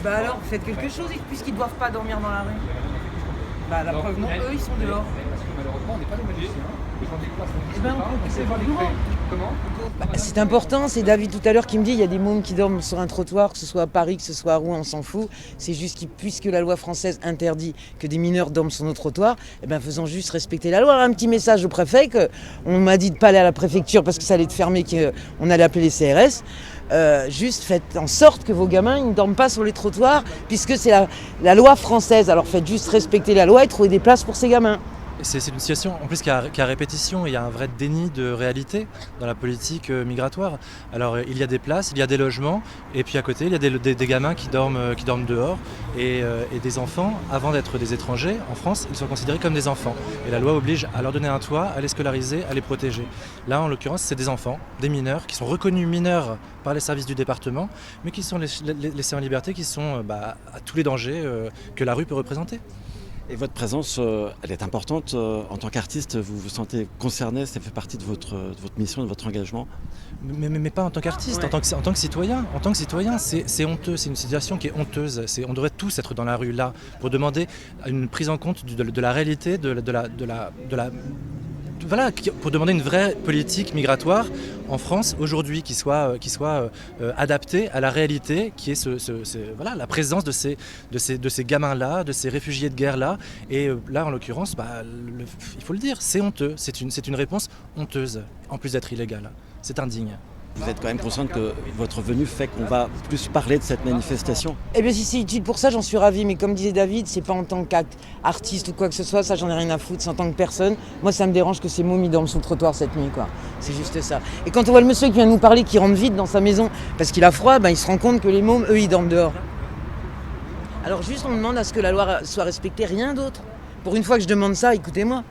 Bah alors, faites quelque chose puisqu'ils ne doivent pas dormir dans la rue. Bah la preuve non, eux ils sont dehors. Parce que malheureusement, on n'est pas des magiciens. Et qu'on déplace Eh ben, on sait pas comment Comment C'est important, c'est David tout à l'heure qui me dit il y a des mômes qui dorment sur un trottoir, que ce soit à Paris, que ce soit à Rouen, on s'en fout. C'est juste que puisque la loi française interdit que des mineurs dorment sur nos trottoirs, eh ben faisons juste respecter la loi. Un petit message au préfet on m'a dit de pas aller à la préfecture parce que ça allait être fermé, qu'on allait appeler les CRS. Juste faites en sorte que vos gamins ils ne dorment pas sur les trottoirs puisque c'est la loi française. Alors faites juste respecter la loi et trouver des places pour ces gamins. C'est une situation en plus qui a répétition, il y a un vrai déni de réalité dans la politique migratoire. Alors il y a des places, il y a des logements, et puis à côté il y a des gamins qui dorment dehors, et des enfants, avant d'être des étrangers, en France, ils sont considérés comme des enfants. Et la loi oblige à leur donner un toit, à les scolariser, à les protéger. Là en l'occurrence c'est des enfants, des mineurs, qui sont reconnus mineurs par les services du département, mais qui sont laissés en liberté, qui sont à tous les dangers que la rue peut représenter. Et votre présence, elle est importante. En tant qu'artiste, vous vous sentez concerné, ça fait partie de votre mission, de votre engagement? Mais pas en tant qu'artiste, Ouais. en tant que citoyen. En tant que citoyen, c'est honteux, c'est une situation qui est honteuse. On devrait tous être dans la rue là pour demander une prise en compte de la réalité, voilà, pour demander une vraie politique migratoire en France aujourd'hui qui soit adaptée à la réalité, qui est voilà, la présence de ces gamins-là, de ces réfugiés de guerre-là. Et là, en l'occurrence, il faut le dire, c'est honteux. C'est une réponse honteuse, en plus d'être illégale. C'est indigne. Vous êtes quand même consciente que votre venue fait qu'on va plus parler de cette manifestation? Eh bien si c'est utile pour ça, j'en suis ravie, mais comme disait David, c'est pas en tant qu'artiste ou quoi que ce soit, ça j'en ai rien à foutre, c'est en tant que personne. Moi ça me dérange que ces mômes ils dorment sur le trottoir cette nuit, quoi. C'est juste ça. Et quand on voit le monsieur qui vient nous parler, qui rentre vite dans sa maison parce qu'il a froid, il se rend compte que les mômes, eux, ils dorment dehors. Alors juste on demande à ce que la loi soit respectée, rien d'autre. Pour une fois que je demande ça, écoutez-moi.